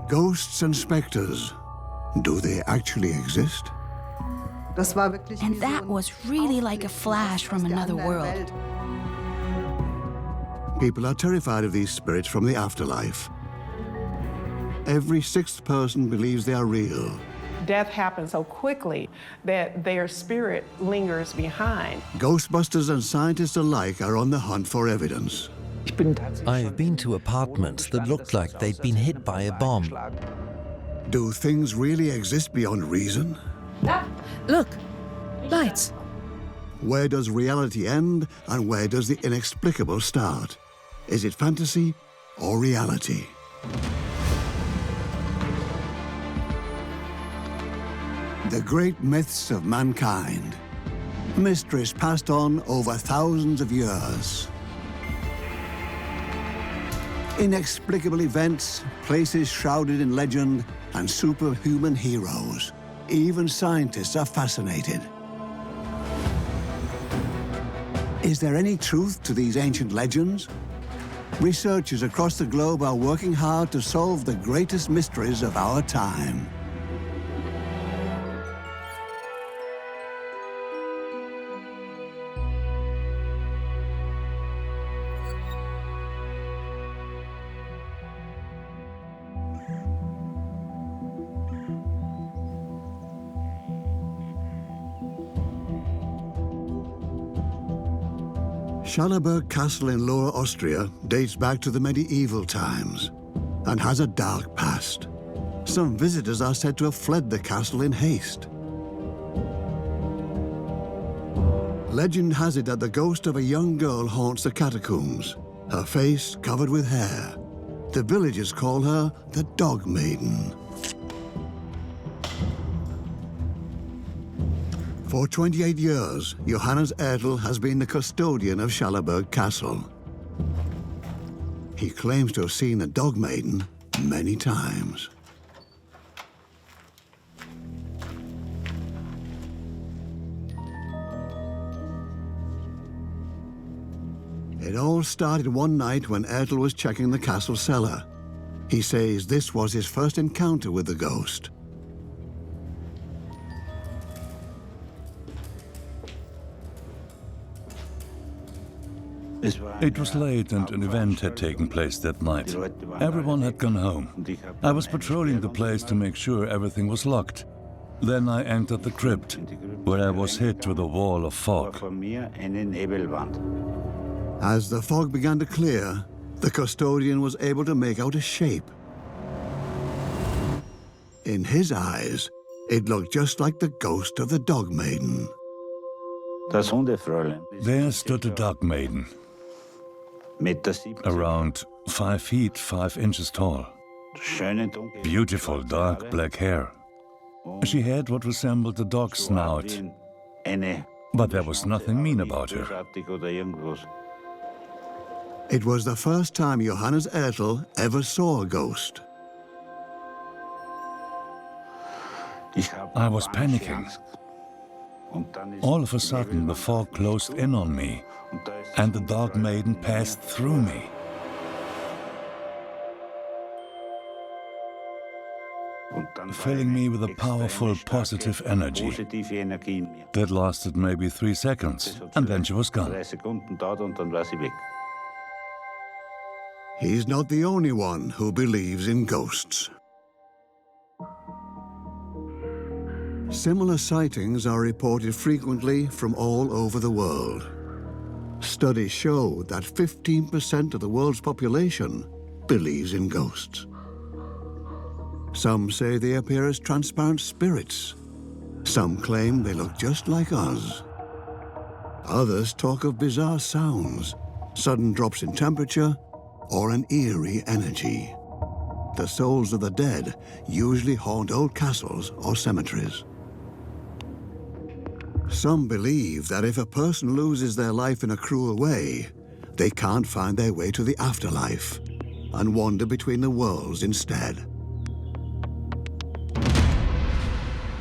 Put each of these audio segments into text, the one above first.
Ghosts and specters, do they actually exist? And that was really like a flash from another world. People are terrified of these spirits from the afterlife. Every sixth person believes they are real. Death happens so quickly that their spirit lingers behind. Ghostbusters and scientists alike are on the hunt for evidence. I've been to apartments that looked like they'd been hit by a bomb. Do things really exist beyond reason? Look, lights. Where does reality end and where does the inexplicable start? Is it fantasy or reality? The great myths of mankind. Mysteries passed on over thousands of years. Inexplicable events, places shrouded in legend, and superhuman heroes. Even scientists are fascinated. Is there any truth to these ancient legends? Researchers across the globe are working hard to solve the greatest mysteries of our time. Schallenberg Castle in Lower Austria dates back to the medieval times and has a dark past. Some visitors are said to have fled the castle in haste. Legend has it that the ghost of a young girl haunts the catacombs, her face covered with hair. The villagers call her the Dog Maiden. For 28 years, Johannes Ertl has been the custodian of Schallenberg Castle. He claims to have seen the Dog Maiden many times. It all started one night when Ertl was checking the castle cellar. He says this was his first encounter with the ghost. It was late and an event had taken place that night. Everyone had gone home. I was patrolling the place to make sure everything was locked. Then I entered the crypt, where I was hit with a wall of fog. As the fog began to clear, the custodian was able to make out a shape. In his eyes, it looked just like the ghost of the Dog Maiden. There stood the Dog Maiden, around 5 feet 5 inches tall. Beautiful dark black hair. She had what resembled a dog's snout, but there was nothing mean about her. It was the first time Johannes Ertl ever saw a ghost. I was panicking. All of a sudden, the fog closed in on me, and the Dog Maiden passed through me. Filling me with a powerful, positive energy that lasted maybe 3 seconds, and then she was gone. He's not the only one who believes in ghosts. Similar sightings are reported frequently from all over the world. Studies show that 15% of the world's population believes in ghosts. Some say they appear as transparent spirits. Some claim they look just like us. Others talk of bizarre sounds, sudden drops in temperature, or an eerie energy. The souls of the dead usually haunt old castles or cemeteries. Some believe that if a person loses their life in a cruel way, they can't find their way to the afterlife and wander between the worlds instead.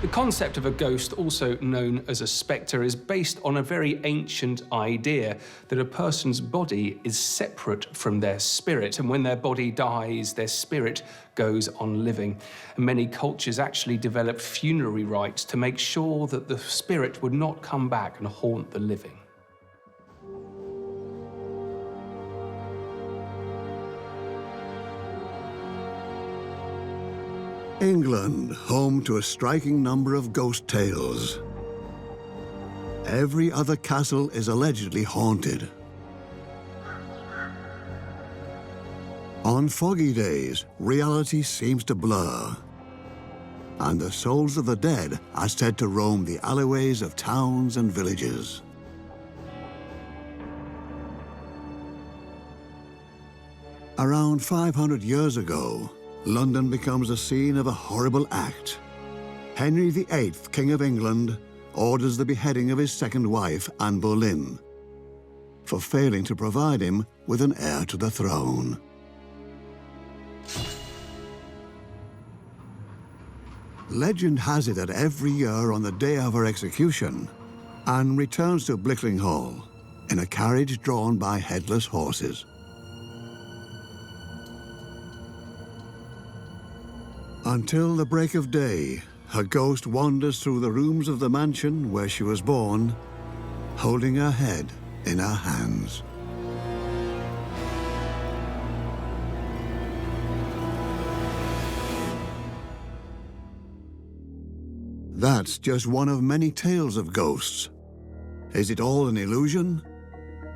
The concept of a ghost, also known as a spectre, is based on a very ancient idea that a person's body is separate from their spirit, and when their body dies, their spirit goes on living. And many cultures actually developed funerary rites to make sure that the spirit would not come back and haunt the living. England, home to a striking number of ghost tales. Every other castle is allegedly haunted. On foggy days, reality seems to blur, and the souls of the dead are said to roam the alleyways of towns and villages. Around 500 years ago, London becomes the scene of a horrible act. Henry VIII, King of England, orders the beheading of his second wife, Anne Boleyn, for failing to provide him with an heir to the throne. Legend has it that every year on the day of her execution, Anne returns to Blickling Hall in a carriage drawn by headless horses. Until the break of day, her ghost wanders through the rooms of the mansion where she was born, holding her head in her hands. That's just one of many tales of ghosts. Is it all an illusion,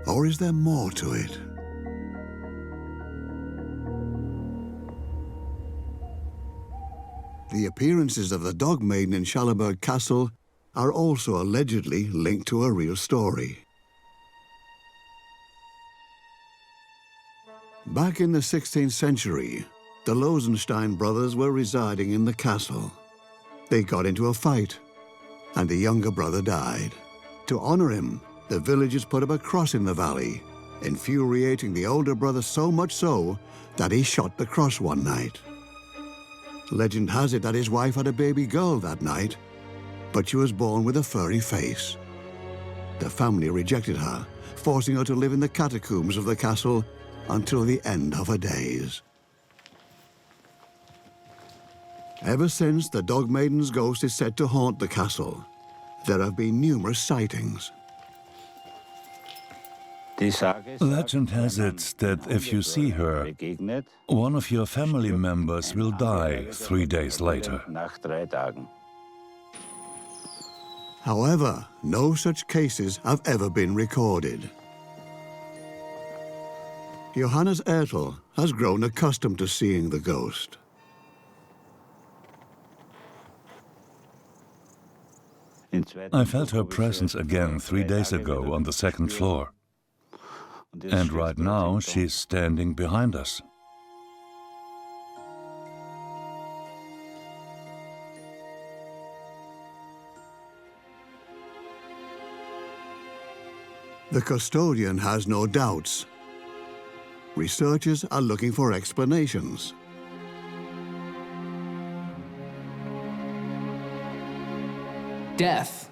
or is there more to it? The appearances of the Dog Maiden in Schallenberg Castle are also allegedly linked to a real story. Back in the 16th century, the Losenstein brothers were residing in the castle. They got into a fight, and the younger brother died. To honor him, the villagers put up a cross in the valley, infuriating the older brother so much so that he shot the cross one night. Legend has it that his wife had a baby girl that night, but she was born with a furry face. The family rejected her, forcing her to live in the catacombs of the castle until the end of her days. Ever since, the Dog Maiden's ghost is said to haunt the castle. There have been numerous sightings. Legend has it that if you see her, one of your family members will die 3 days later. However, no such cases have ever been recorded. Johannes Ertel has grown accustomed to seeing the ghost. I felt her presence again 3 days ago on the second floor. And right now, she's standing behind us. The custodian has no doubts. Researchers are looking for explanations. Death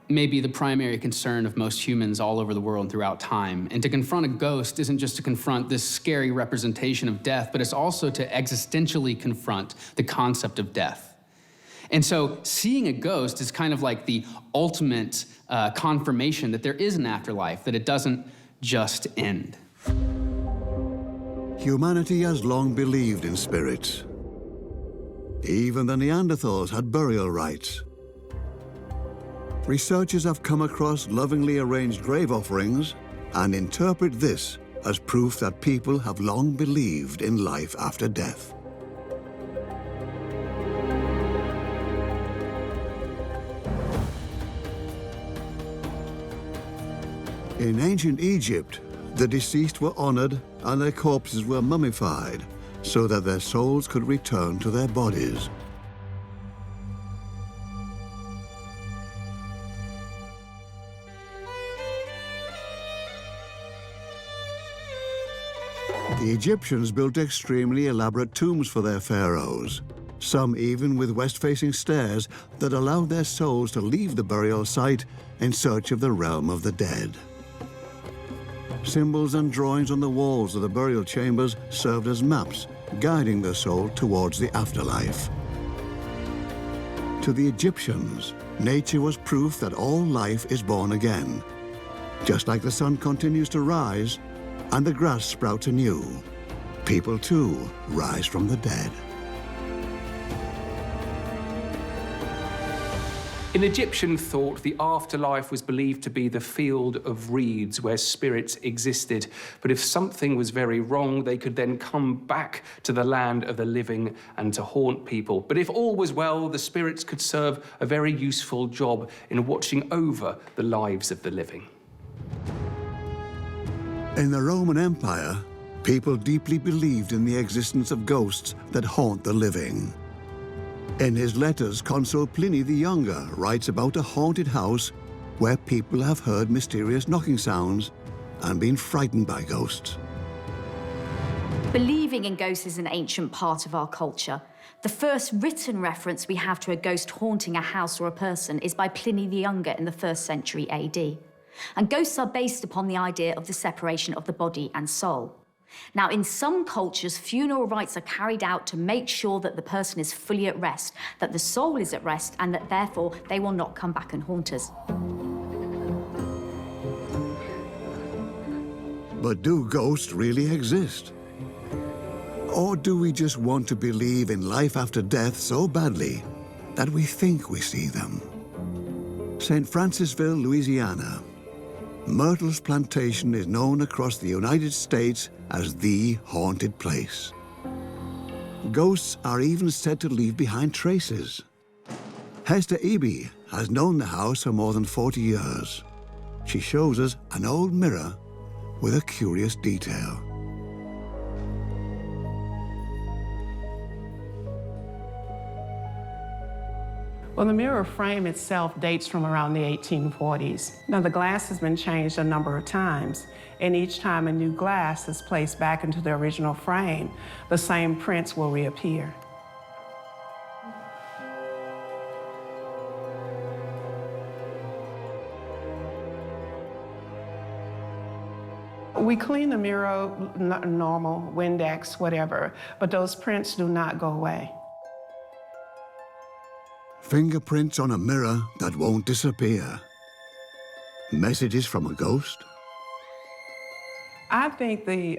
may be the primary concern of most humans all over the world and throughout time. And to confront a ghost isn't just to confront this scary representation of death, but it's also to existentially confront the concept of death. And so seeing a ghost is kind of like the ultimate confirmation that there is an afterlife, that it doesn't just end. Humanity has long believed in spirits. Even the Neanderthals had burial rites. Researchers have come across lovingly arranged grave offerings and interpret this as proof that people have long believed in life after death. In ancient Egypt, the deceased were honored and their corpses were mummified so that their souls could return to their bodies. The Egyptians built extremely elaborate tombs for their pharaohs, some even with west-facing stairs that allowed their souls to leave the burial site in search of the realm of the dead. Symbols and drawings on the walls of the burial chambers served as maps, guiding the soul towards the afterlife. To the Egyptians, nature was proof that all life is born again. Just like the sun continues to rise and the grass sprouts anew, people too rise from the dead. In Egyptian thought, the afterlife was believed to be the field of reeds where spirits existed. But if something was very wrong, they could then come back to the land of the living and to haunt people. But if all was well, the spirits could serve a very useful job in watching over the lives of the living. In the Roman Empire, people deeply believed in the existence of ghosts that haunt the living. In his letters, Consul Pliny the Younger writes about a haunted house where people have heard mysterious knocking sounds and been frightened by ghosts. Believing in ghosts is an ancient part of our culture. The first written reference we have to a ghost haunting a house or a person is by Pliny the Younger in the 1st century AD. And ghosts are based upon the idea of the separation of the body and soul. Now, in some cultures, funeral rites are carried out to make sure that the person is fully at rest, that the soul is at rest, and that therefore they will not come back and haunt us. But do ghosts really exist? Or do we just want to believe in life after death so badly that we think we see them? St. Francisville, Louisiana. Myrtle's plantation is known across the United States as the haunted place. Ghosts are even said to leave behind traces. Hester Eby has known the house for more than 40 years. She shows us an old mirror with a curious detail. Well, the mirror frame itself dates from around the 1840s. Now, the glass has been changed a number of times, and each time a new glass is placed back into the original frame, the same prints will reappear. We clean the mirror, normal, Windex, whatever, but those prints do not go away. Fingerprints on a mirror that won't disappear. Messages from a ghost? I think the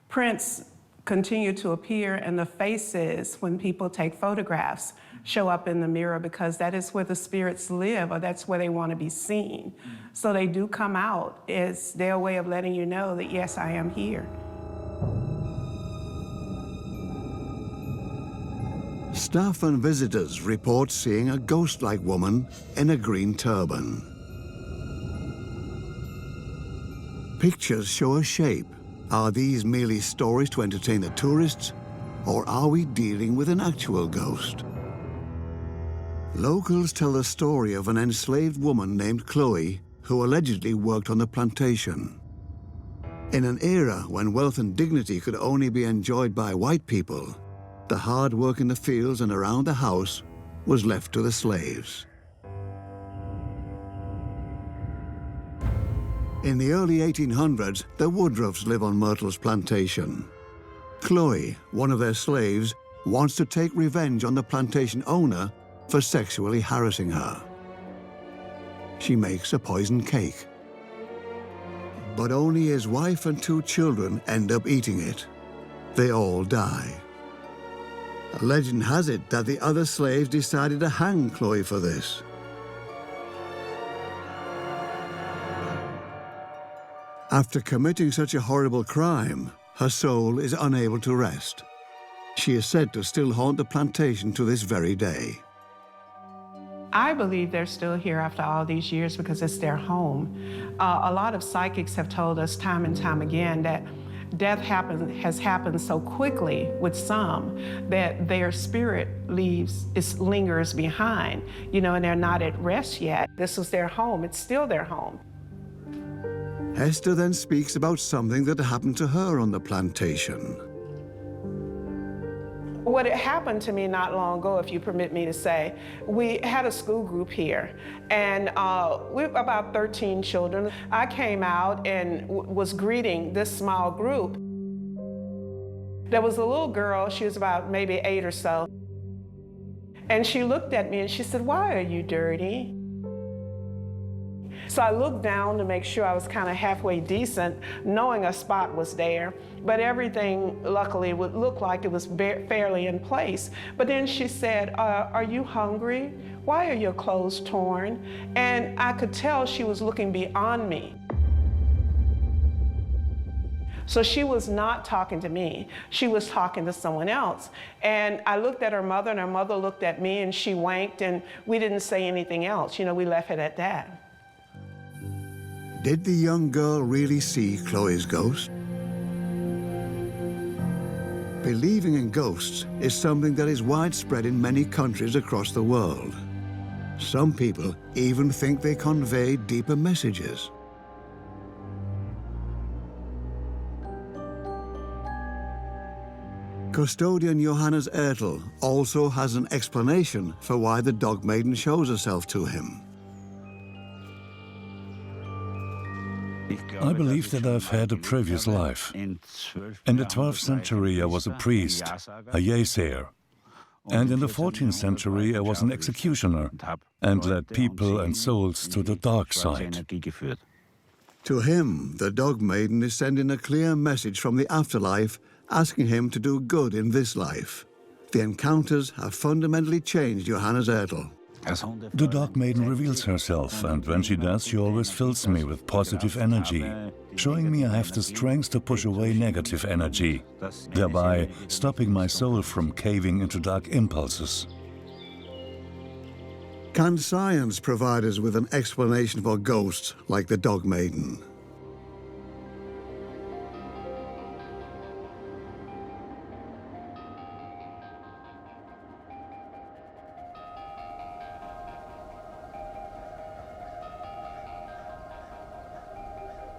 prints continue to appear, and the faces, when people take photographs, show up in the mirror because that is where the spirits live, or that's where they want to be seen. So they do come out. It's their way of letting you know that, yes, I am here. Staff and visitors report seeing a ghost-like woman in a green turban. Pictures show a shape. Are these merely stories to entertain the tourists, or are we dealing with an actual ghost? Locals tell the story of an enslaved woman named Chloe who allegedly worked on the plantation. In an era when wealth and dignity could only be enjoyed by white people, the hard work in the fields and around the house was left to the slaves. In the early 1800s, the Woodruffs live on Myrtle's plantation. Chloe, one of their slaves, wants to take revenge on the plantation owner for sexually harassing her. She makes a poison cake. But only his wife and 2 children end up eating it. They all die. Legend has it that the other slaves decided to hang Chloe for this. After committing such a horrible crime, her soul is unable to rest. She is said to still haunt the plantation to this very day. I believe they're still here after all these years because it's their home. A lot of psychics have told us time and time again that death has happened so quickly with some that their spirit lingers behind, and they're not at rest yet. This was their home. It's still their home. Hester then speaks about something that happened to her on the plantation. What had happened to me not long ago, if you permit me to say, we had a school group here, and we were about 13 children. I came out and was greeting this small group. There was a little girl, she was about maybe 8 or so, and she looked at me and she said, "Why are you dirty?" So I looked down to make sure I was kind of halfway decent, knowing a spot was there, but everything luckily would look like it was fairly in place. But then she said, "Are you hungry? Why are your clothes torn?" And I could tell she was looking beyond me. So she was not talking to me. She was talking to someone else. And I looked at her mother, and her mother looked at me, and she winked, and we didn't say anything else. You know, we left it at that. Did the young girl really see Chloe's ghost? Believing in ghosts is something that is widespread in many countries across the world. Some people even think they convey deeper messages. Custodian Johannes Ertel also has an explanation for why the dog maiden shows herself to him. I believe that I've had a previous life. In the 12th century, I was a priest, a Yesayer. And in the 14th century, I was an executioner and led people and souls to the dark side. To him, the dog maiden is sending a clear message from the afterlife, asking him to do good in this life. The encounters have fundamentally changed Johannes Ertel. The dog maiden reveals herself, and when she does, she always fills me with positive energy, showing me I have the strength to push away negative energy, thereby stopping my soul from caving into dark impulses. Can science provide us with an explanation for ghosts like the dog maiden?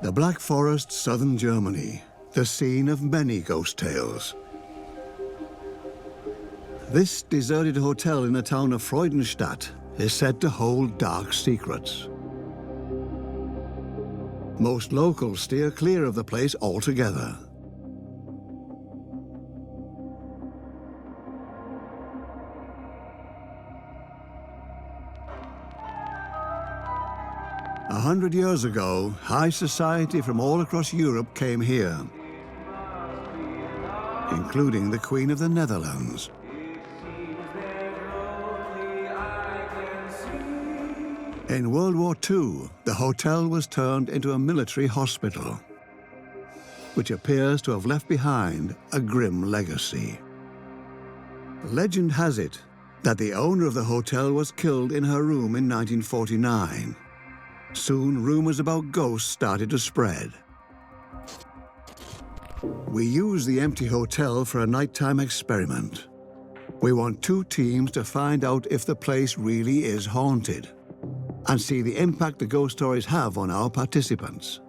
The Black Forest, southern Germany, the scene of many ghost tales. This deserted hotel in the town of Freudenstadt is said to hold dark secrets. Most locals steer clear of the place altogether. A 100 years ago, high society from all across Europe came here, including the Queen of the Netherlands. In World War II, the hotel was turned into a military hospital, which appears to have left behind a grim legacy. Legend has it that the owner of the hotel was killed in her room in 1949. Soon, rumors about ghosts started to spread. We used the empty hotel for a nighttime experiment. We want 2 teams to find out if the place really is haunted and see the impact the ghost stories have on our participants.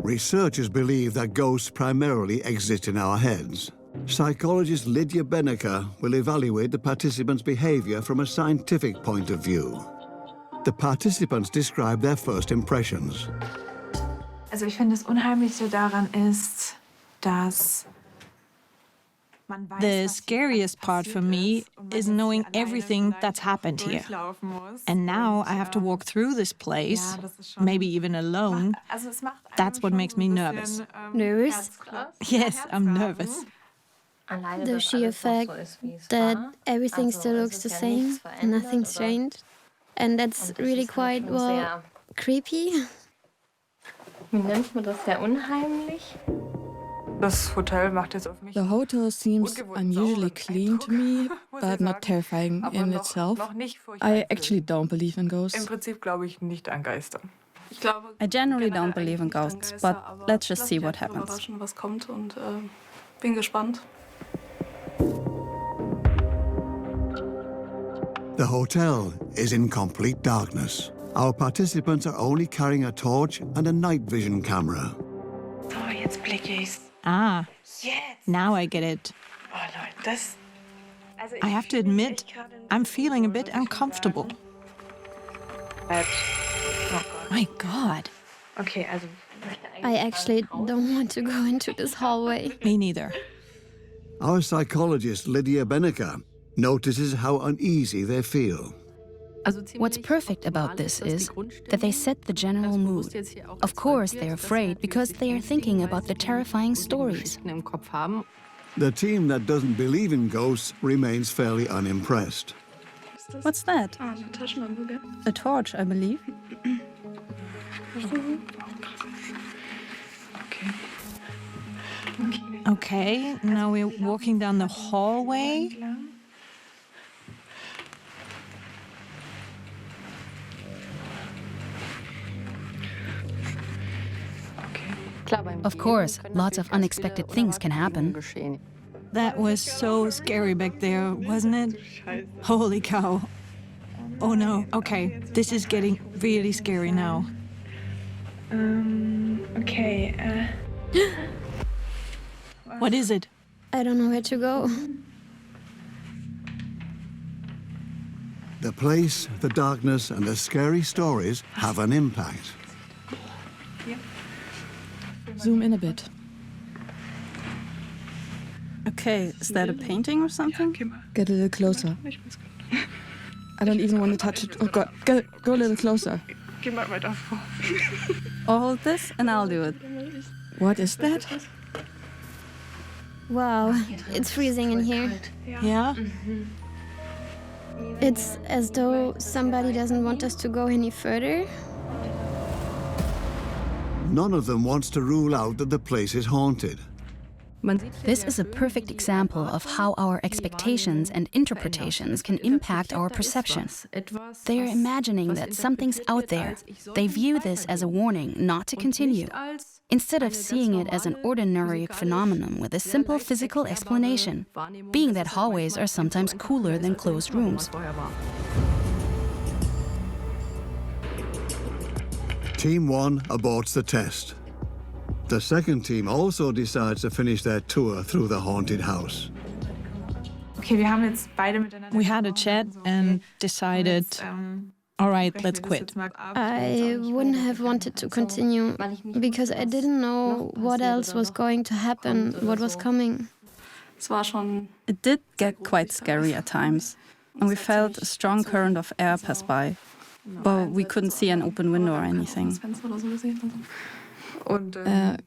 Researchers believe that ghosts primarily exist in our heads. Psychologist Lydia Benneker will evaluate the participants' behavior from a scientific point of view. The participants describe their first impressions. Also ich finde, das Unheimliche daran ist, dass the scariest part for me is knowing everything that's happened here. And now I have to walk through this place, maybe even alone. That's what makes me nervous. Nervous? Yes, I'm nervous. The sheer fact that everything still looks the same, nothing's changed. And that's really quite, well, creepy. Wie nennt man das? Sehr unheimlich? The hotel seems unusually clean to me, but not terrifying in itself. I actually don't believe in ghosts. I generally don't believe in ghosts, but let's just see what happens. Bin gespannt. The hotel is in complete darkness. Our participants are only carrying a torch and a night vision camera. So, jetzt Ah, now I get it. I have to admit, I'm feeling a bit uncomfortable. My God. I actually don't want to go into this hallway. Me neither. Our psychologist Lydia Benneker notices how uneasy they feel. What's perfect about this is that they set the general mood. Of course, they're afraid because they are thinking about the terrifying stories. The team that doesn't believe in ghosts remains fairly unimpressed. What's that? A torch, I believe. Okay, now we're walking down the hallway. Of course, lots of unexpected things can happen. That was so scary back there, wasn't it? Holy cow. Oh no, okay, this is getting really scary now. What is it? I don't know where to go. The place, the darkness, and the scary stories have an impact. Zoom in a bit. Okay, is that a painting or something? Get a little closer. I don't even want to touch it. Oh God, go a little closer. I'll hold this and I'll do it. What is that? Wow, it's freezing in here. Yeah? It's as though somebody doesn't want us to go any further. None of them wants to rule out that the place is haunted. This is a perfect example of how our expectations and interpretations can impact our perception. They are imagining that something's out there. They view this as a warning not to continue, instead of seeing it as an ordinary phenomenon with a simple physical explanation, being that hallways are sometimes cooler than closed rooms. Team 1 aborts the test. The second team also decides to finish their tour through the haunted house. We had a chat and decided, all right, let's quit. I wouldn't have wanted to continue because I didn't know what else was going to happen, what was coming. It did get quite scary at times, and we felt a strong current of air pass by, but we couldn't see an open window or anything.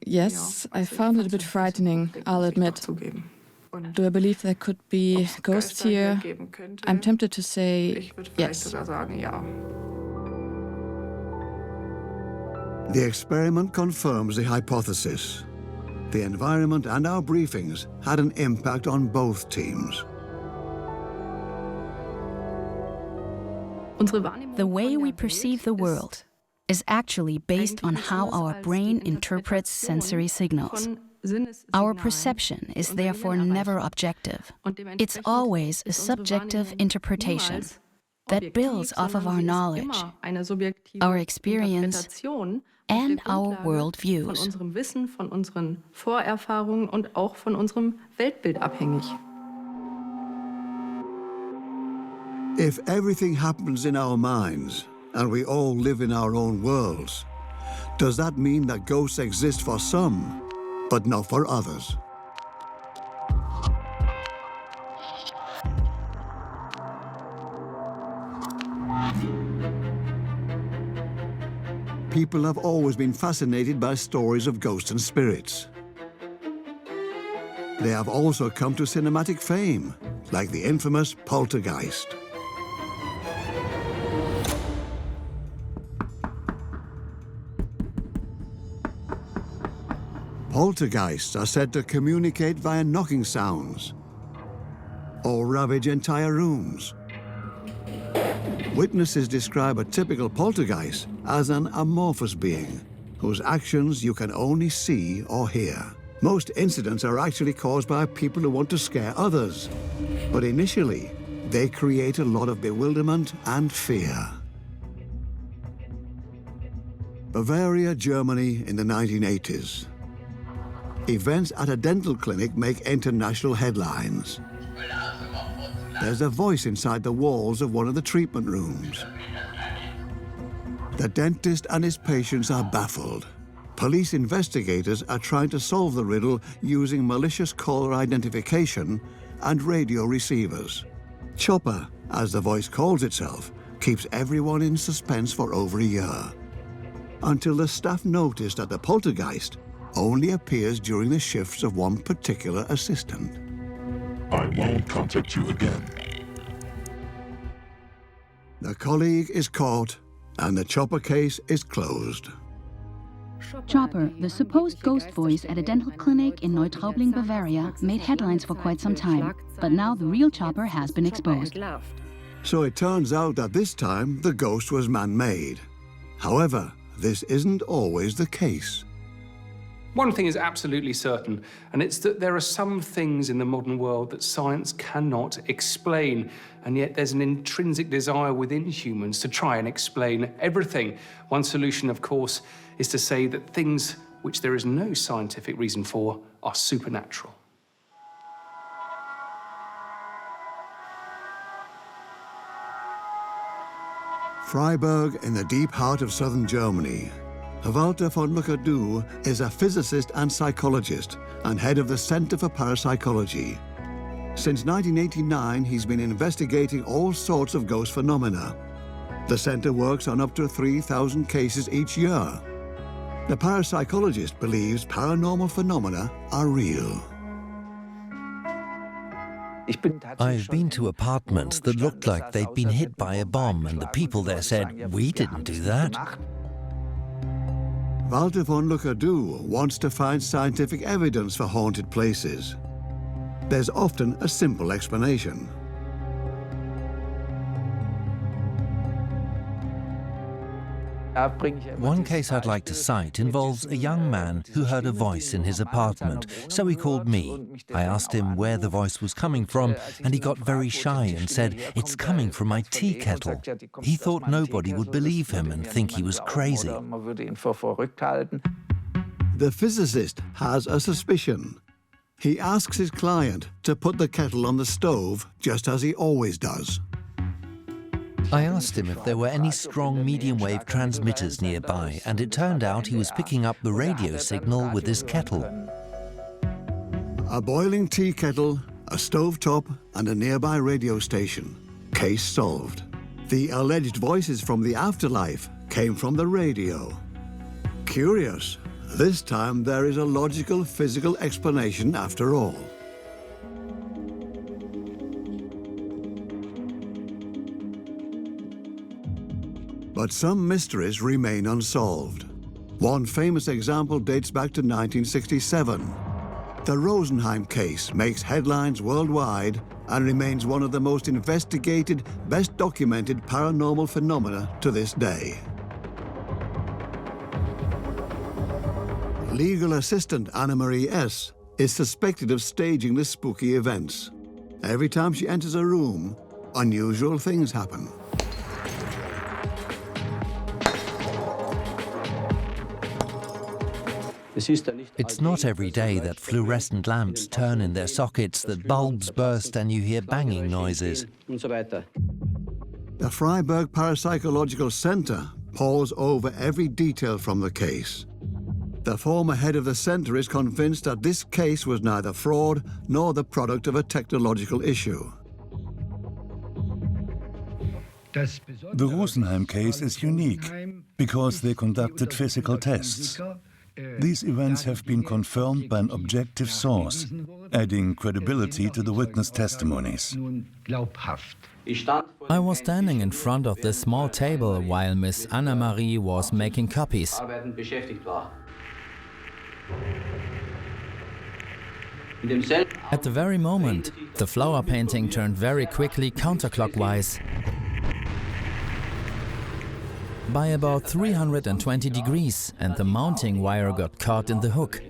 Yes, I found it a bit frightening, I'll admit. Do I believe there could be ghosts here? I'm tempted to say yes. The experiment confirms the hypothesis. The environment and our briefings had an impact on both teams. The way we perceive the world is actually based on how our brain interprets sensory signals. Our perception is therefore never objective. It's always a subjective interpretation that builds off of our knowledge, our experience, and our worldviews. If everything happens in our minds, and we all live in our own worlds, does that mean that ghosts exist for some, but not for others? People have always been fascinated by stories of ghosts and spirits. They have also come to cinematic fame, like the infamous Poltergeist. Poltergeists are said to communicate via knocking sounds or ravage entire rooms. Witnesses describe a typical poltergeist as an amorphous being whose actions you can only see or hear. Most incidents are actually caused by people who want to scare others, but initially they create a lot of bewilderment and fear. Bavaria, Germany in the 1980s. events at a dental clinic make international headlines. There's a voice inside the walls of one of the treatment rooms. The dentist and his patients are baffled. Police investigators are trying to solve the riddle using malicious caller identification and radio receivers. Chopper, as the voice calls itself, keeps everyone in suspense for over a year, until the staff notice that the poltergeist only appears during the shifts of one particular assistant. I won't contact you again. The colleague is caught, and the Chopper case is closed. Chopper, the supposed ghost voice at a dental clinic in Neutraubling, Bavaria, made headlines for quite some time, but now the real Chopper has been exposed. So it turns out that this time the ghost was man-made. However, this isn't always the case. One thing is absolutely certain, and it's that there are some things in the modern world that science cannot explain, and yet there's an intrinsic desire within humans to try and explain everything. One solution, of course, is to say that things which there is no scientific reason for are supernatural. Freiburg, in the deep heart of southern Germany. Walter von Lucadou is a physicist and psychologist and head of the Center for Parapsychology. Since 1989, he's been investigating all sorts of ghost phenomena. The center works on up to 3,000 cases each year. The parapsychologist believes paranormal phenomena are real. I've been to apartments that looked like they'd been hit by a bomb, and the people there said, "We didn't do that." Walter von Lucadou wants to find scientific evidence for haunted places. There's often a simple explanation. One case I'd like to cite involves a young man who heard a voice in his apartment, so he called me. I asked him where the voice was coming from, and he got very shy and said, "It's coming from my tea kettle." He thought nobody would believe him and think he was crazy. The physicist has a suspicion. He asks his client to put the kettle on the stove, just as he always does. I asked him if there were any strong medium-wave transmitters nearby, and it turned out he was picking up the radio signal with his kettle. A boiling tea kettle, a stovetop, and a nearby radio station. Case solved. The alleged voices from the afterlife came from the radio. Curious. This time there is a logical physical explanation after all. But some mysteries remain unsolved. One famous example dates back to 1967. The Rosenheim case makes headlines worldwide and remains one of the most investigated, best documented paranormal phenomena to this day. Legal assistant Anna-Marie S. is suspected of staging the spooky events. Every time she enters a room, unusual things happen. It's not every day that fluorescent lamps turn in their sockets, that bulbs burst and you hear banging noises. The Freiburg Parapsychological Center pores over every detail from the case. The former head of the center is convinced that this case was neither fraud nor the product of a technological issue. The Rosenheim case is unique because they conducted physical tests. These events have been confirmed by an objective source, adding credibility to the witness testimonies. I was standing in front of this small table while Miss Anna-Marie was making copies. At the very moment, the flower painting turned very quickly counterclockwise by about 320 degrees, and the mounting wire got caught in the hook.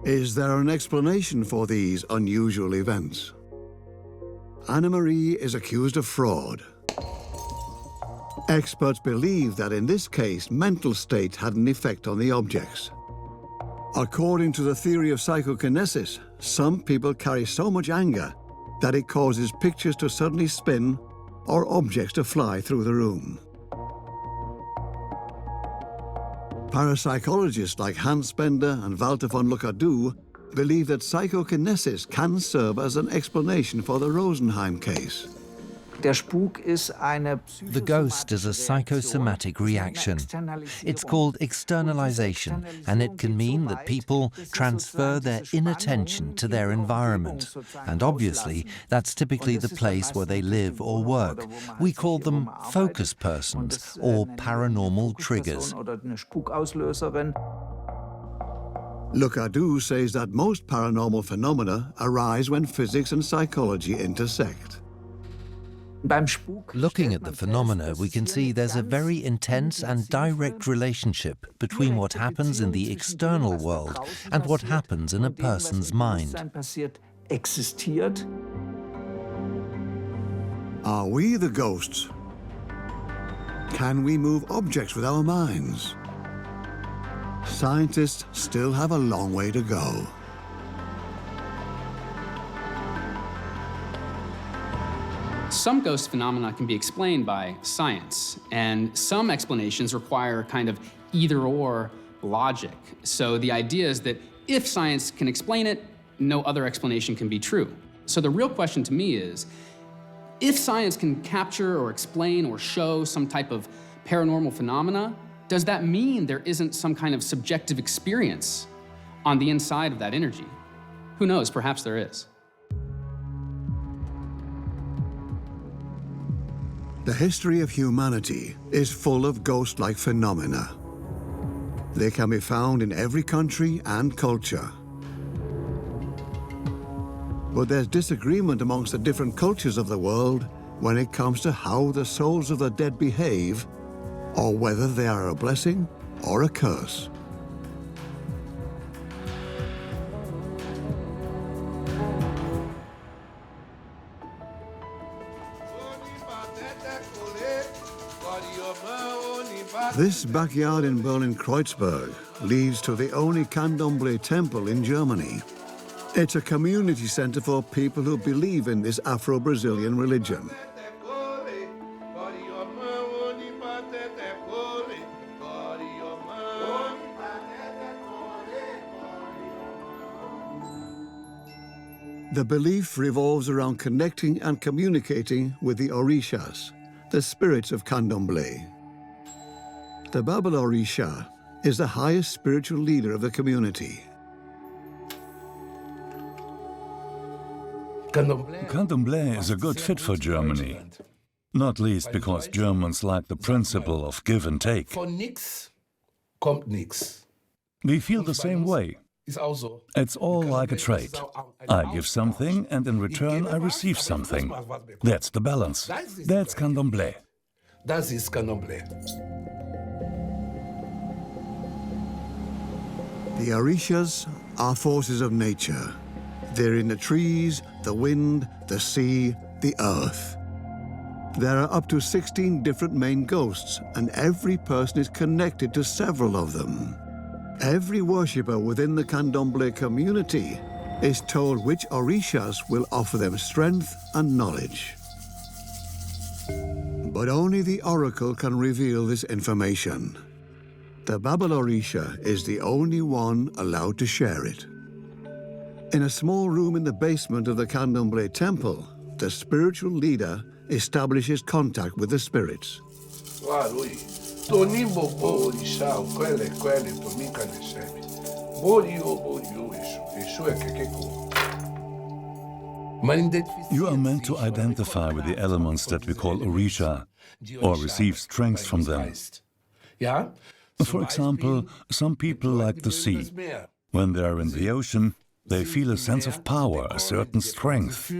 Is there an explanation for these unusual events? Anna-Marie is accused of fraud. Experts believe that in this case, mental state had an effect on the objects. According to the theory of psychokinesis, some people carry so much anger that it causes pictures to suddenly spin or objects to fly through the room. Parapsychologists like Hans Bender and Walter von Lucadou believe that psychokinesis can serve as an explanation for the Rosenheim case. The ghost is a psychosomatic reaction. It's called externalization, and it can mean that people transfer their inattention to their environment. And obviously, that's typically the place where they live or work. We call them focus persons or paranormal triggers. Lucadou says that most paranormal phenomena arise when physics and psychology intersect. Looking at the phenomena, we can see there's a very intense and direct relationship between what happens in the external world and what happens in a person's mind. Are we the ghosts? Can we move objects with our minds? Scientists still have a long way to go. Some ghost phenomena can be explained by science, and some explanations require a kind of either-or logic. So the idea is that if science can explain it, no other explanation can be true. So the real question to me is, if science can capture or explain or show some type of paranormal phenomena, does that mean there isn't some kind of subjective experience on the inside of that energy? Who knows, perhaps there is. The history of humanity is full of ghost-like phenomena. They can be found in every country and culture. But there's disagreement amongst the different cultures of the world when it comes to how the souls of the dead behave, or whether they are a blessing or a curse. This backyard in Berlin-Kreuzberg leads to the only Candomblé temple in Germany. It's a community center for people who believe in this Afro-Brazilian religion. The belief revolves around connecting and communicating with the Orishas, the spirits of Candomblé. The Baba Orisha is the highest spiritual leader of the community. Candomblé is a good fit for Germany, not least because Germans like the principle of give and take. We feel the same way. It's all like a trade. I give something and in return I receive something. That's the balance. That's Candomblé. Das ist Candomblé. The Orishas are forces of nature. They're in the trees, the wind, the sea, the earth. There are up to 16 different main ghosts, and every person is connected to several of them. Every worshipper within the Candomblé community is told which Orishas will offer them strength and knowledge. But only the oracle can reveal this information. The Baba Orisha is the only one allowed to share it. In a small room in the basement of the Candomblé temple, the spiritual leader establishes contact with the spirits. You are meant to identify with the elements that we call Orisha, or receive strength from them. For example, some people like the sea. When they are in the ocean, they feel a sense of power, a certain strength.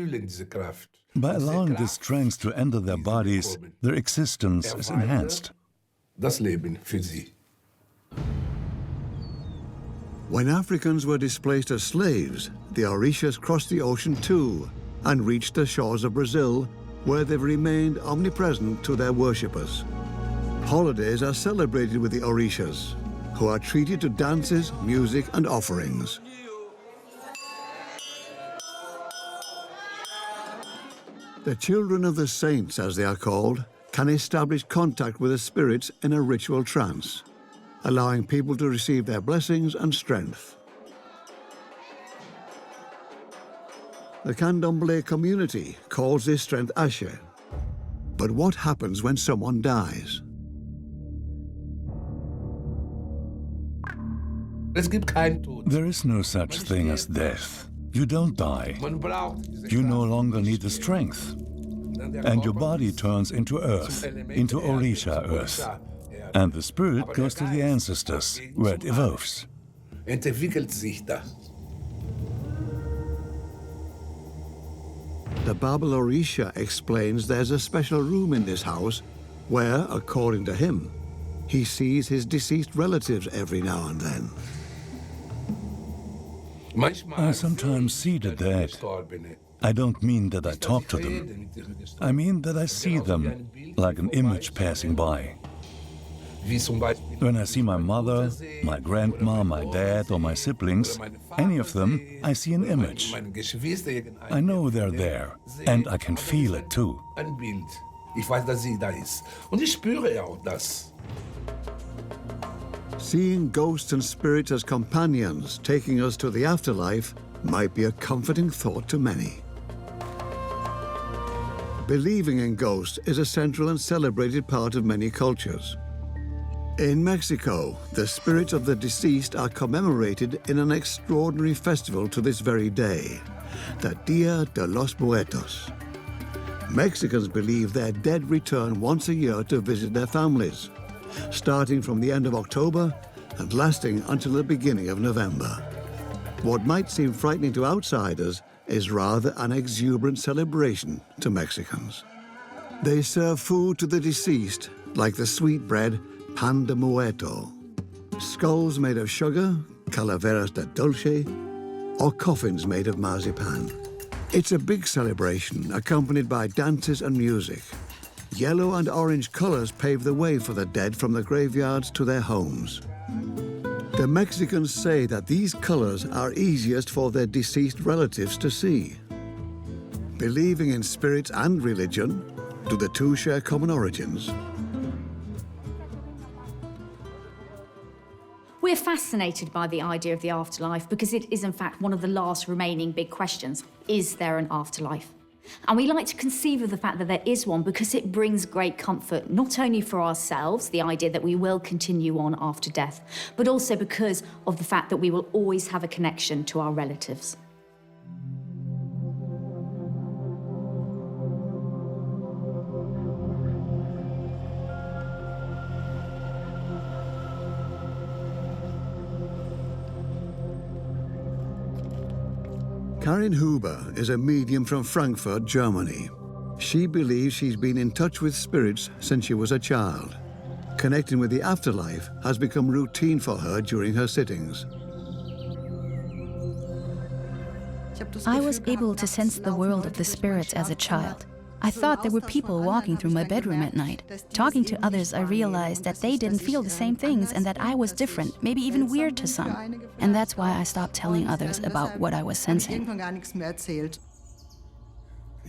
By allowing this strength to enter their bodies, their existence is enhanced. When Africans were displaced as slaves, the Orishas crossed the ocean too and reached the shores of Brazil, where they've remained omnipresent to their worshippers. Holidays are celebrated with the Orishas. who are treated to dances, music, and offerings. The children of the saints, as they are called, can establish contact with the spirits in a ritual trance, allowing people to receive their blessings and strength. The Candomblé community calls this strength Ashe. But what happens when someone dies? There is no such thing as death. You don't die. You no longer need the strength. And your body turns into earth, into Orisha earth. And the spirit goes to the ancestors, where it evolves. The Babel Orisha explains there's a special room in this house where, according to him, he sees his deceased relatives every now and then. I sometimes see the dead. I don't mean that I talk to them. I mean that I see them, like an image passing by. When I see my mother, my grandma, my dad, or my siblings, any of them, I see an image. I know they're there, and I can feel it too. Seeing ghosts and spirits as companions taking us to the afterlife might be a comforting thought to many. Believing in ghosts is a central and celebrated part of many cultures. In Mexico, the spirits of the deceased are commemorated in an extraordinary festival to this very day, the Dia de los Muertos. Mexicans believe their dead return once a year to visit their families, starting from the end of October and lasting until the beginning of November. What might seem frightening to outsiders is rather an exuberant celebration to Mexicans. They serve food to the deceased, like the sweetbread pan de muerto, skulls made of sugar, calaveras de dulce, or coffins made of marzipan. It's a big celebration accompanied by dances and music. Yellow and orange colors pave the way for the dead from the graveyards to their homes. The Mexicans say that these colors are easiest for their deceased relatives to see. Believing in spirits and religion, do the two share common origins? We're fascinated by the idea of the afterlife because it is in fact one of the last remaining big questions. Is there an afterlife? And we like to conceive of the fact that there is one because it brings great comfort, not only for ourselves, the idea that we will continue on after death, but also because of the fact that we will always have a connection to our relatives. Karin Huber is a medium from Frankfurt, Germany. She believes she's been in touch with spirits since she was a child. Connecting with the afterlife has become routine for her during her sittings. I was able to sense the world of the spirits as a child. I thought there were people walking through my bedroom at night. Talking to others, I realized that they didn't feel the same things and that I was different, maybe even weird to some. And that's why I stopped telling others about what I was sensing.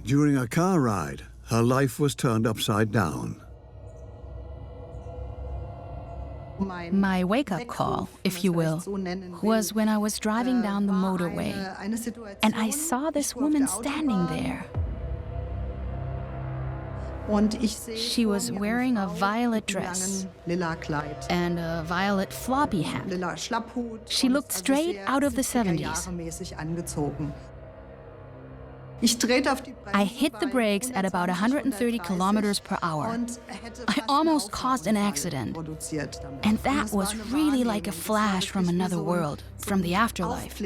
During a car ride, her life was turned upside down. My wake-up call, if you will, was when I was driving down the motorway, and I saw this woman standing there. She was wearing a violet dress and a violet floppy hat. She looked straight out of the 70s. I hit the brakes at about 130 kilometers per hour. I almost caused an accident. And that was really like a flash from another world, from the afterlife.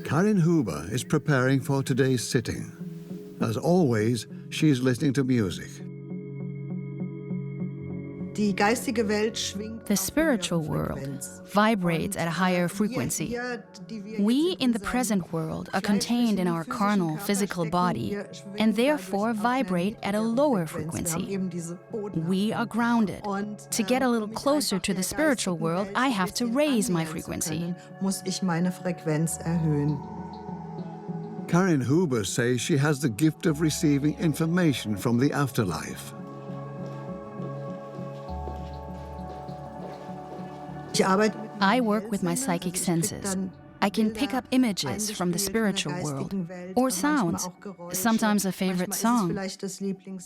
Karin Huber is preparing for today's sitting. As always, she's listening to music. The spiritual world vibrates at a higher frequency. We in the present world are contained in our carnal, physical body and therefore vibrate at a lower frequency. We are grounded. To get a little closer to the spiritual world, I have to raise my frequency. Karin Huber says she has the gift of receiving information from the afterlife. I work with my psychic senses. I can pick up images from the spiritual world, or sounds, sometimes a favorite song.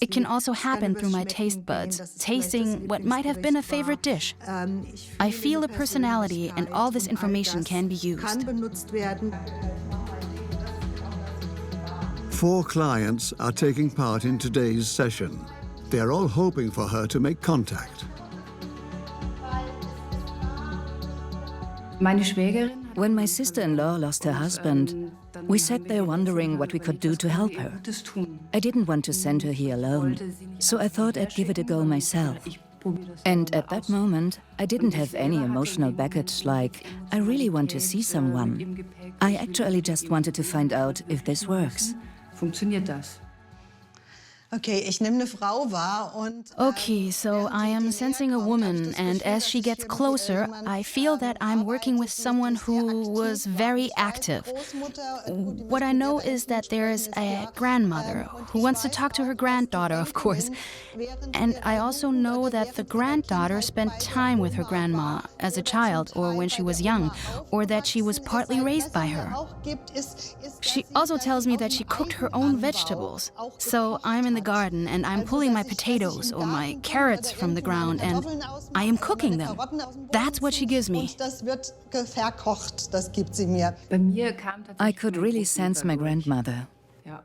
It can also happen through my taste buds, tasting what might have been a favorite dish. I feel a personality, and all this information can be used. 4 clients are taking part in today's session. They are all hoping for her to make contact. When my sister-in-law lost her husband, we sat there wondering what we could do to help her. I didn't want to send her here alone, so I thought I'd give it a go myself. And at that moment, I didn't have any emotional baggage like, I really want to see someone. I actually just wanted to find out if this works. Okay, so I am sensing a woman, and as she gets closer, I feel that I'm working with someone who was very active. What I know is that there's a grandmother who wants to talk to her granddaughter, of course. And I also know that the granddaughter spent time with her grandma as a child or when she was young, or that she was partly raised by her. She also tells me that she cooked her own vegetables. So I'm in the garden and I'm pulling my potatoes or my carrots from the ground and I am cooking them. That's what she gives me. I could really sense my grandmother,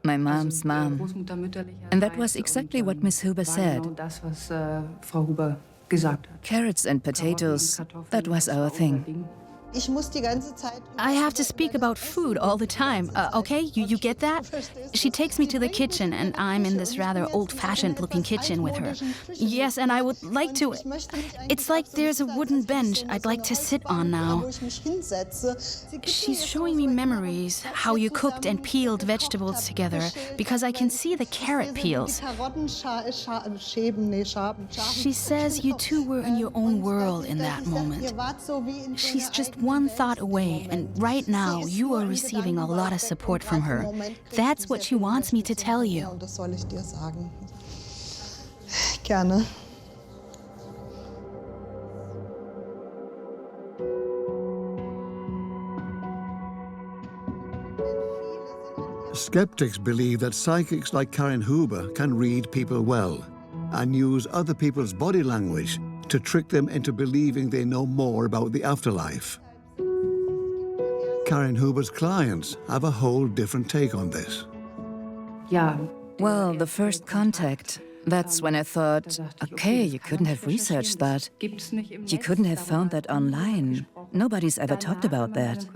my mom's mom. And that was exactly what Miss Huber said. Carrots and potatoes, that was our thing. I have to speak about food all the time. Okay, you get that? She takes me to the kitchen and I'm in this rather old-fashioned looking kitchen with her. Yes, and I would like to... It's like there's a wooden bench I'd like to sit on now. She's showing me memories, how you cooked and peeled vegetables together, because I can see the carrot peels. She says you two were in your own world in that moment. She's just one thought away, and right now you are receiving a lot of support from her. That's what she wants me to tell you. Gerne. Skeptics believe that psychics like Karin Huber can read people well and use other people's body language to trick them into believing they know more about the afterlife. Karin Huber's clients have a whole different take on this. Well, the first contact, that's when I thought, okay, you couldn't have researched that. You couldn't have found that online. Nobody's ever talked about that.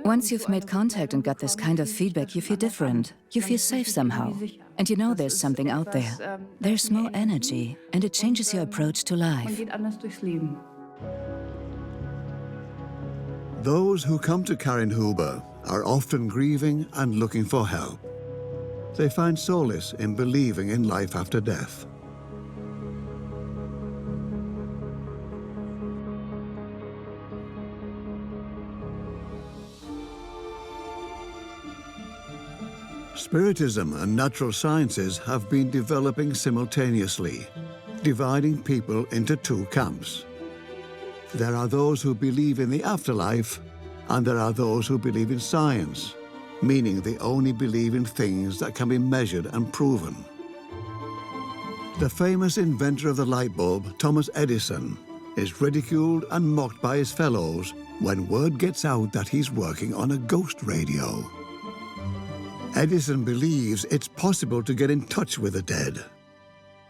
Once you've made contact and got this kind of feedback, you feel different. You feel safe somehow. And you know there's something out there. There's more energy, and it changes your approach to life. Those who come to Karin Huber are often grieving and looking for help. They find solace in believing in life after death. Spiritism and natural sciences have been developing simultaneously, dividing people into 2 camps. There are those who believe in the afterlife, and there are those who believe in science, meaning they only believe in things that can be measured and proven. The famous inventor of the light bulb, Thomas Edison, is ridiculed and mocked by his fellows when word gets out that he's working on a ghost radio. Edison believes it's possible to get in touch with the dead.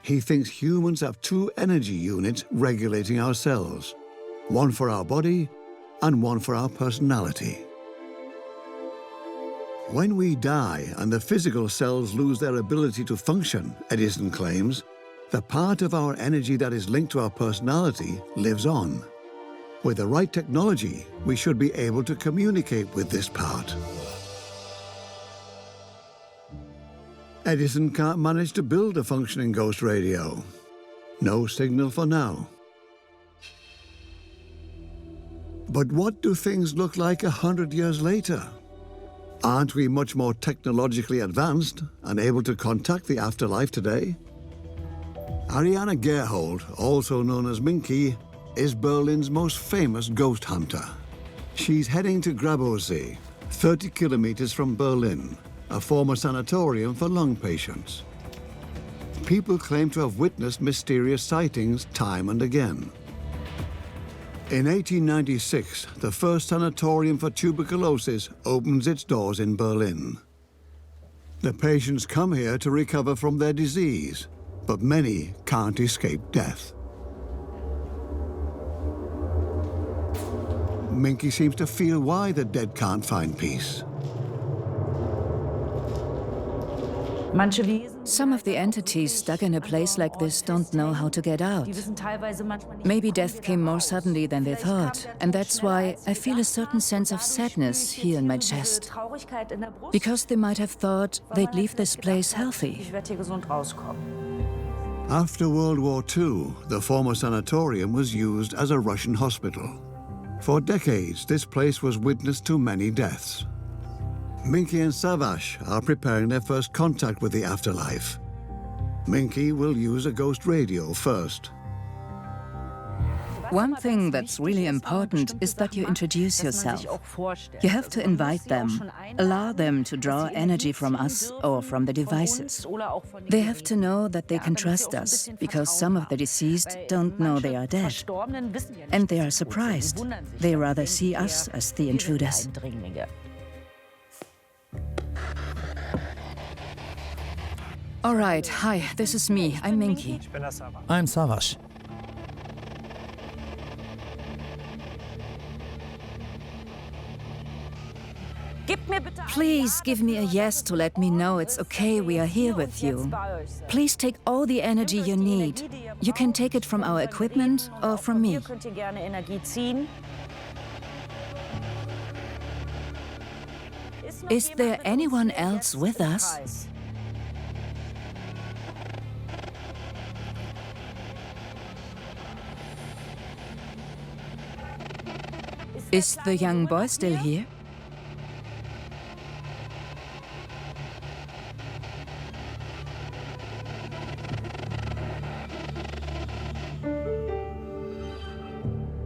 He thinks humans have 2 energy units regulating our cells, one for our body and one for our personality. When we die and the physical cells lose their ability to function, Edison claims, The part of our energy that is linked to our personality lives on. With the right technology, we should be able to communicate with this part. Edison can't manage to build a functioning ghost radio. No signal for now. But what do things look like 100 years later? Aren't we much more technologically advanced and able to contact the afterlife today? Ariana Gerhold, also known as Minky, is Berlin's most famous ghost hunter. She's heading to Grabowsee, 30 kilometers from Berlin, a former sanatorium for lung patients. People claim to have witnessed mysterious sightings time and again. In 1896, the first sanatorium for tuberculosis opens its doors in Berlin. The patients come here to recover from their disease, but many can't escape death. Minky seems to feel why the dead can't find peace. Some of the entities stuck in a place like this don't know how to get out. Maybe death came more suddenly than they thought, and that's why I feel a certain sense of sadness here in my chest. Because they might have thought they'd leave this place healthy. After World War II, the former sanatorium was used as a Russian hospital. For decades, this place was witness to many deaths. Minky and Savash are preparing their first contact with the afterlife. Minky will use a ghost radio first. One thing that's really important is that you introduce yourself. You have to invite them, allow them to draw energy from us or from the devices. They have to know that they can trust us, because some of the deceased don't know they are dead. And they are surprised. They rather see us as the intruders. All right, hi, this is me. I'm Minky. I'm Savash. Please give me a yes to let me know it's okay we are here with you. Please take all the energy you need. You can take it from our equipment or from me. Is there anyone else with us? Is the young boy still here?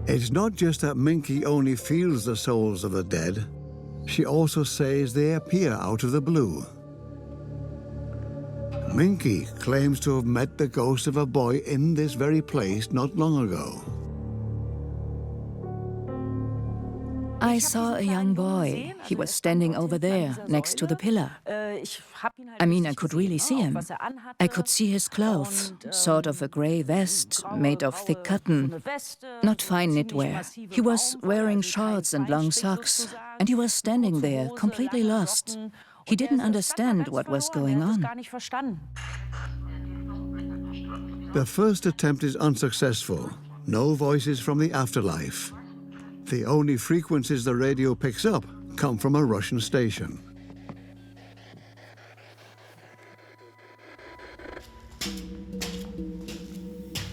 It's not just that Minky only feels the souls of the dead. She also says they appear out of the blue. Minky claims to have met the ghost of a boy in this very place not long ago. I saw a young boy. He was standing over there, next to the pillar. I mean, I could really see him. I could see his clothes, sort of a grey vest made of thick cotton, not fine knitwear. He was wearing shorts and long socks, and he was standing there, completely lost. He didn't understand what was going on. The first attempt is unsuccessful. No voices from the afterlife. The only frequencies the radio picks up come from a Russian station.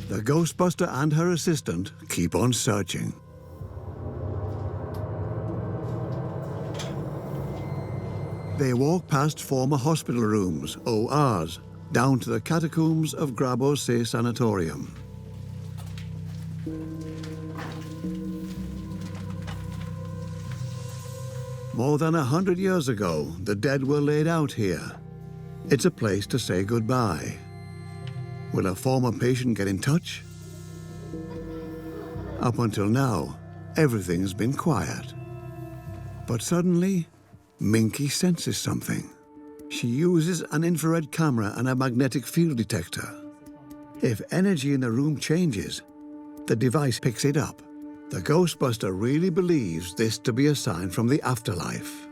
The Ghostbuster and her assistant keep on searching. They walk past former hospital rooms, ORs, down to the catacombs of Grabowsee Sanatorium. More than 100 years ago, the dead were laid out here. It's a place to say goodbye. Will a former patient get in touch? Up until now, everything's been quiet. But suddenly, Minky senses something. She uses an infrared camera and a magnetic field detector. If energy in the room changes, the device picks it up. The Ghostbuster really believes this to be a sign from the afterlife.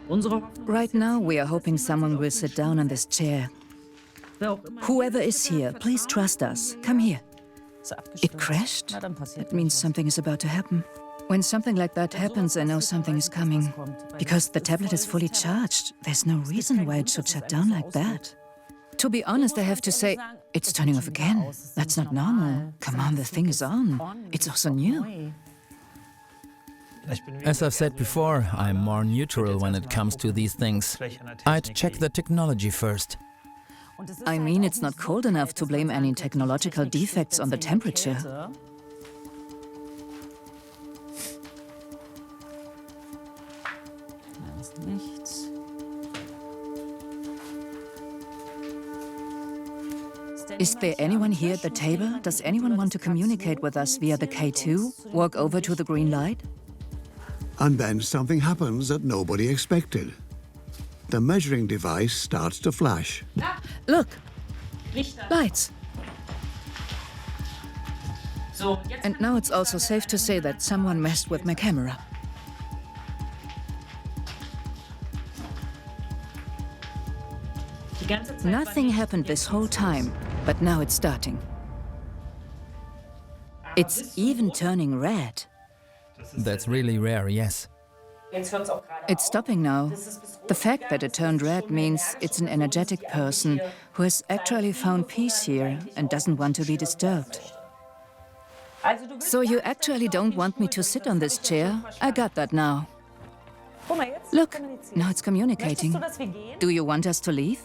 Right now, we are hoping someone will sit down in this chair. Whoever is here, please trust us. Come here. It crashed? That means something is about to happen. When something like that happens, I know something is coming. Because the tablet is fully charged, there's no reason why it should shut down like that. To be honest, I have to say, it's turning off again. That's not normal. Come on, the thing is on. It's also new. As I've said before, I'm more neutral when it comes to these things. I'd check the technology first. I mean, it's not cold enough to blame any technological defects on the temperature. Is there anyone here at the table? Does anyone want to communicate with us via the K2? Walk over to the green light? And then something happens that nobody expected. The measuring device starts to flash. Look! Lights! And now it's also safe to say that someone messed with my camera. Nothing happened this whole time, but now it's starting. It's even turning red. That's really rare, yes. It's stopping now. The fact that it turned red means it's an energetic person who has actually found peace here and doesn't want to be disturbed. So you actually don't want me to sit on this chair? I got that now. Look, now it's communicating. Do you want us to leave?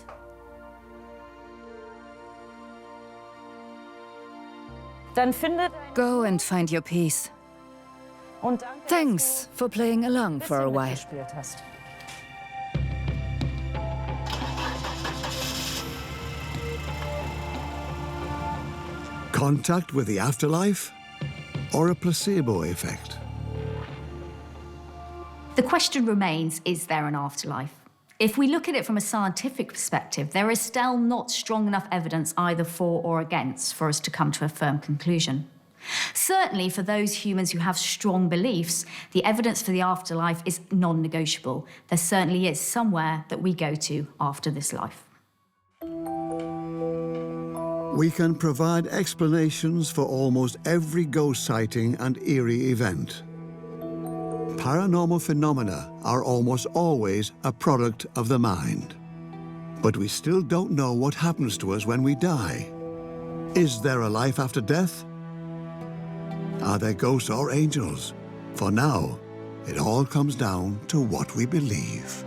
Go and find your peace. Thanks for playing along for a while. Contact with the afterlife or a placebo effect? The question remains, is there an afterlife? If we look at it from a scientific perspective, there is still not strong enough evidence either for or against for us to come to a firm conclusion. Certainly for those humans who have strong beliefs, the evidence for the afterlife is non-negotiable. There certainly is somewhere that we go to after this life. We can provide explanations for almost every ghost sighting and eerie event. Paranormal phenomena are almost always a product of the mind. But we still don't know what happens to us when we die. Is there a life after death? Are there ghosts or angels? For now, it all comes down to what we believe.